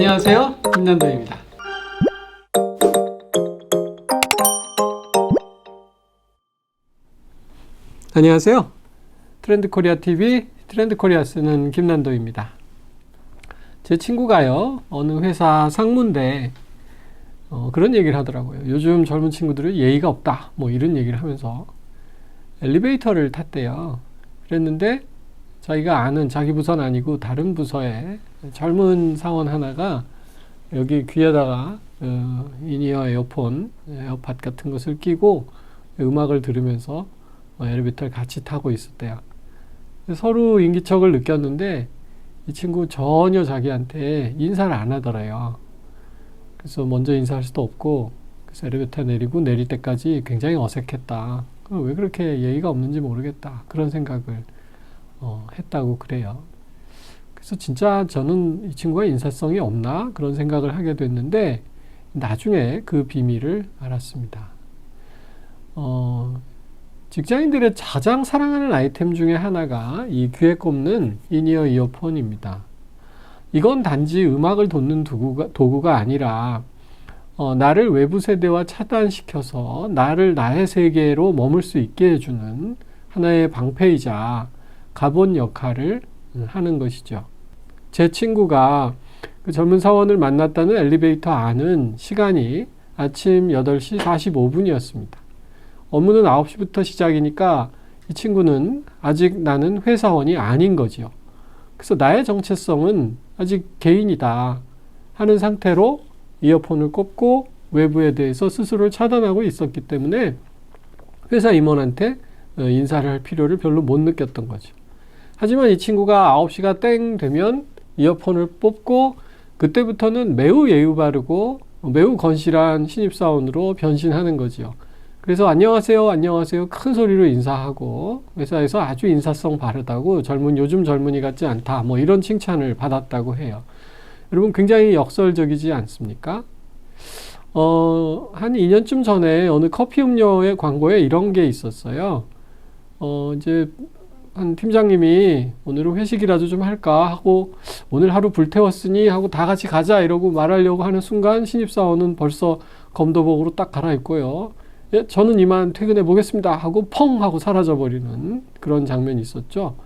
안녕하세요, 김남도입니다. 안녕하세요. 트렌드코리아 TV 트렌드코리아 쓰는 김남도입니다. 제 친구가요, 어느 회사 상무인데 그런 얘기를 하더라고요. 요즘 젊은 친구들은 예의가 없다, 뭐 이런 얘기를 하면서 엘리베이터를 탔대요. 그랬는데 자기가 아는, 자기 부서는 아니고 다른 부서에 젊은 사원 하나가 여기 귀에다가 인이어 에어폰, 에어팟 같은 것을 끼고 음악을 들으면서 엘리베이터를 같이 타고 있었대요. 서로 인기척을 느꼈는데 이 친구 전혀 자기한테 인사를 안 하더래요. 그래서 먼저 인사할 수도 없고, 그래서 엘리베이터 내리고 내릴 때까지 굉장히 어색했다. 왜 그렇게 예의가 없는지 모르겠다. 그런 생각을 했다고 그래요. 그래서 진짜 저는 이 친구가 인사성이 없나? 그런 생각을 하게 됐는데 나중에 그 비밀을 알았습니다. 직장인들의 가장 사랑하는 아이템 중에 하나가 이 귀에 꼽는 인이어 이어폰입니다. 이건 단지 음악을 돋는 도구가 아니라 나를 외부 세대와 차단시켜서 나를 나의 세계로 머물 수 있게 해주는 하나의 방패이자 갑옷 역할을 하는 것이죠. 제 친구가 그 젊은 사원을 만났다는 엘리베이터 안은 시간이 아침 8시 45분이었습니다. 업무는 9시부터 시작이니까 이 친구는 아직 나는 회사원이 아닌 거지요. 그래서 나의 정체성은 아직 개인이다 하는 상태로 이어폰을 꼽고 외부에 대해서 스스로를 차단하고 있었기 때문에 회사 임원한테 인사를 할 필요를 별로 못 느꼈던 거죠. 하지만 이 친구가 9시가 땡 되면 이어폰을 뽑고 그때부터는 매우 예의 바르고 매우 건실한 신입사원으로 변신하는 거죠. 그래서 안녕하세요, 안녕하세요 큰 소리로 인사하고 회사에서 아주 인사성 바르다고 요즘 젊은이 같지 않다 뭐 이런 칭찬을 받았다고 해요. 여러분 굉장히 역설적이지 않습니까? 한 2년쯤 전에 어느 커피 음료의 광고에 이런 게 있었어요. 이제 한 팀장님이 오늘은 회식이라도 좀 할까 하고 오늘 하루 불태웠으니 하고 다 같이 가자 이러고 말하려고 하는 순간 신입사원은 벌써 검도복으로 딱 갈아입고요. 예, 저는 이만 퇴근해 보겠습니다 하고 펑 하고 사라져 버리는 그런 장면이 있었죠.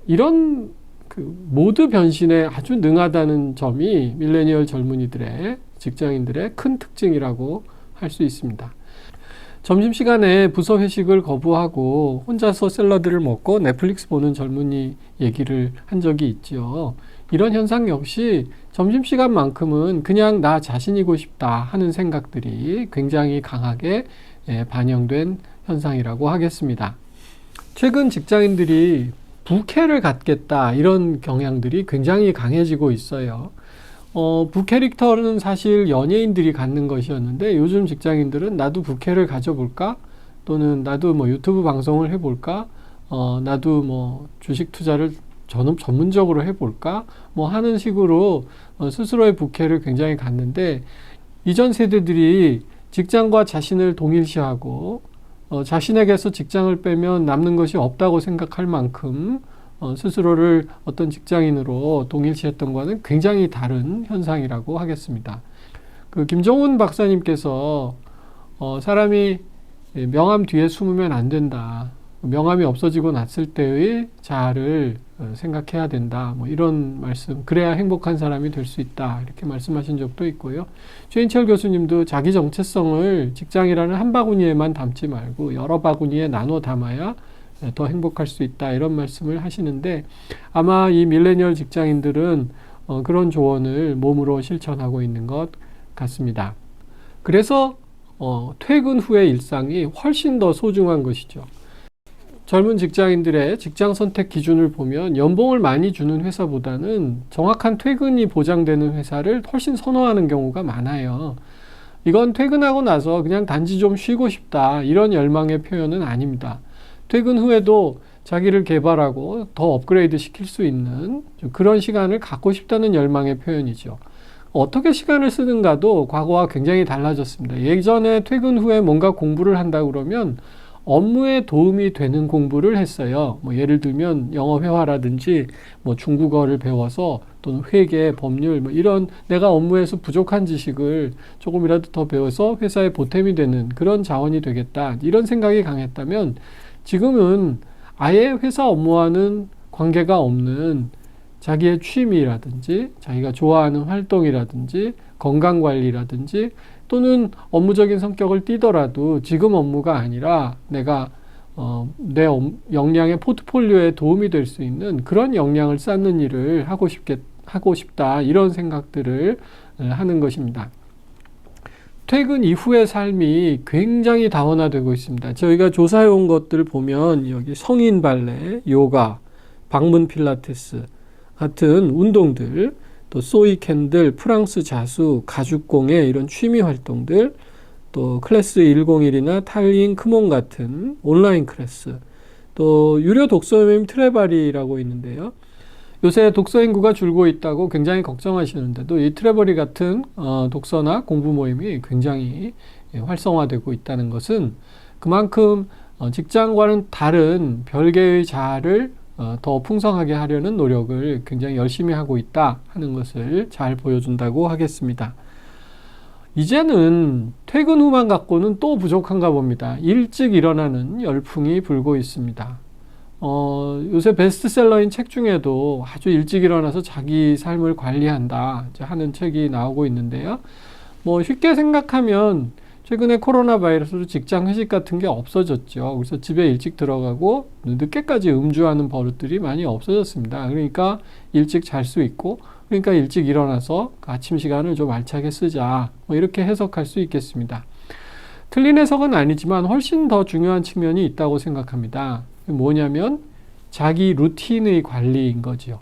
이런 모드 변신에 아주 능하다는 점이 밀레니얼 젊은이들의 직장인들의 큰 특징이라고 할 수 있습니다. 점심시간에 부서 회식을 거부하고 혼자서 샐러드를 먹고 넷플릭스 보는 젊은이 얘기를 한 적이 있죠. 이런 현상 역시 점심시간만큼은 그냥 나 자신이고 싶다 하는 생각들이 굉장히 강하게 반영된 현상이라고 하겠습니다. 최근 직장인들이 부캐를 갖겠다 이런 경향들이 굉장히 강해지고 있어요. 부캐릭터는 사실 연예인들이 갖는 것이었는데 요즘 직장인들은 나도 부캐를 가져볼까? 또는 나도 뭐 유튜브 방송을 해볼까? 나도 뭐 주식 투자를 전문적으로 해볼까? 뭐 하는 식으로 스스로의 부캐를 굉장히 갖는데 이전 세대들이 직장과 자신을 동일시하고 자신에게서 직장을 빼면 남는 것이 없다고 생각할 만큼 스스로를 어떤 직장인으로 동일시했던 것과는 굉장히 다른 현상이라고 하겠습니다. 김종훈 박사님께서 사람이 명함 뒤에 숨으면 안 된다. 명함이 없어지고 났을 때의 자아를 생각해야 된다. 뭐 이런 말씀. 그래야 행복한 사람이 될 수 있다. 이렇게 말씀하신 적도 있고요. 최인철 교수님도 자기 정체성을 직장이라는 한 바구니에만 담지 말고 여러 바구니에 나눠 담아야 더 행복할 수 있다. 이런 말씀을 하시는데 아마 이 밀레니얼 직장인들은 그런 조언을 몸으로 실천하고 있는 것 같습니다. 그래서 퇴근 후의 일상이 훨씬 더 소중한 것이죠. 젊은 직장인들의 직장 선택 기준을 보면 연봉을 많이 주는 회사보다는 정확한 퇴근이 보장되는 회사를 훨씬 선호하는 경우가 많아요. 이건 퇴근하고 나서 그냥 단지 좀 쉬고 싶다 이런 열망의 표현은 아닙니다. 퇴근 후에도 자기를 개발하고 더 업그레이드 시킬 수 있는 그런 시간을 갖고 싶다는 열망의 표현이죠. 어떻게 시간을 쓰는가도 과거와 굉장히 달라졌습니다. 예전에 퇴근 후에 뭔가 공부를 한다 그러면 업무에 도움이 되는 공부를 했어요. 뭐 예를 들면 영어 회화라든지 뭐 중국어를 배워서 또는 회계, 법률 뭐 이런 내가 업무에서 부족한 지식을 조금이라도 더 배워서 회사에 보탬이 되는 그런 자원이 되겠다. 이런 생각이 강했다면 지금은 아예 회사 업무와는 관계가 없는 자기의 취미라든지 자기가 좋아하는 활동이라든지 건강관리라든지 또는 업무적인 성격을 띠더라도 지금 업무가 아니라 내가 내 역량의 포트폴리오에 도움이 될 수 있는 그런 역량을 쌓는 일을 하고 싶다. 이런 생각들을 하는 것입니다. 퇴근 이후의 삶이 굉장히 다원화되고 있습니다. 저희가 조사해 온 것들을 보면 여기 성인 발레, 요가, 방문 필라테스 같은 운동들, 또 소이 캔들, 프랑스 자수, 가죽공예 이런 취미 활동들, 또 클래스 101이나 탈링 크몬 같은 온라인 클래스, 또 유료 독서 모임 트레바리라고 있는데요. 요새 독서 인구가 줄고 있다고 굉장히 걱정하시는데도 이 트레버리 같은 독서나 공부 모임이 굉장히 활성화되고 있다는 것은 그만큼 직장과는 다른 별개의 자아를 더 풍성하게 하려는 노력을 굉장히 열심히 하고 있다 하는 것을 잘 보여준다고 하겠습니다. 이제는 퇴근 후만 갖고는 또 부족한가 봅니다. 일찍 일어나는 열풍이 불고 있습니다. 요새 베스트셀러인 책 중에도 아주 일찍 일어나서 자기 삶을 관리한다 하는 책이 나오고 있는데요. 뭐 쉽게 생각하면 최근에 코로나 바이러스로 직장 회식 같은 게 없어졌죠. 그래서 집에 일찍 들어가고 늦게까지 음주하는 버릇들이 많이 없어졌습니다. 그러니까 일찍 잘 수 있고, 그러니까 일찍 일어나서 아침 시간을 좀 알차게 쓰자. 뭐 이렇게 해석할 수 있겠습니다. 틀린 해석은 아니지만 훨씬 더 중요한 측면이 있다고 생각합니다. 뭐냐면 자기 루틴의 관리인 거죠.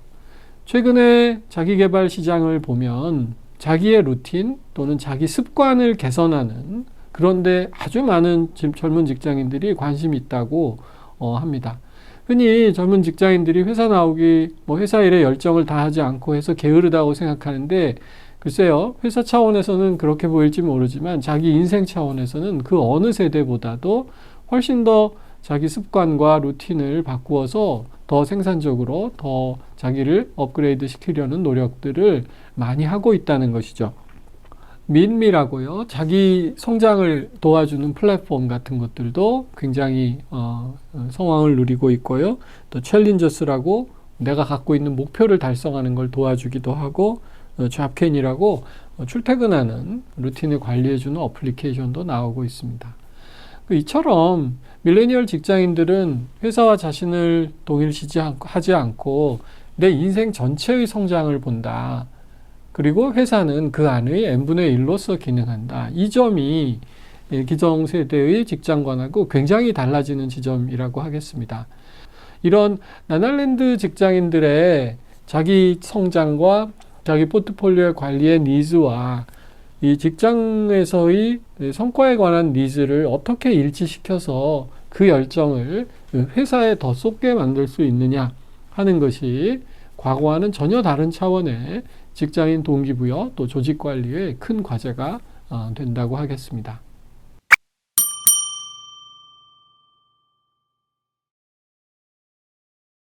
최근에 자기계발 시장을 보면 자기의 루틴 또는 자기 습관을 개선하는 그런데 아주 많은 젊은 직장인들이 관심이 있다고 합니다. 흔히 젊은 직장인들이 회사 나오기, 뭐 회사 일에 열정을 다하지 않고 해서 게으르다고 생각하는데 글쎄요, 회사 차원에서는 그렇게 보일지 모르지만 자기 인생 차원에서는 그 어느 세대보다도 훨씬 더 자기 습관과 루틴을 바꾸어서 더 생산적으로 더 자기를 업그레이드 시키려는 노력들을 많이 하고 있다는 것이죠. 민미라고요. 자기 성장을 도와주는 플랫폼 같은 것들도 굉장히 성황을 누리고 있고요. 또 챌린저스라고 내가 갖고 있는 목표를 달성하는 걸 도와주기도 하고 잡캔이라고 출퇴근하는 루틴을 관리해주는 어플리케이션도 나오고 있습니다. 이처럼 밀레니얼 직장인들은 회사와 자신을 동일시하지 않고 내 인생 전체의 성장을 본다. 그리고 회사는 그 안의 n분의 1로서 기능한다. 이 점이 기성세대의 직장관하고 굉장히 달라지는 지점이라고 하겠습니다. 이런 나날랜드 직장인들의 자기 성장과 자기 포트폴리오 관리의 니즈와 이 직장에서의 성과에 관한 니즈를 어떻게 일치시켜서 그 열정을 회사에 더 쏟게 만들 수 있느냐 하는 것이 과거와는 전혀 다른 차원의 직장인 동기부여 또 조직관리의 큰 과제가 된다고 하겠습니다.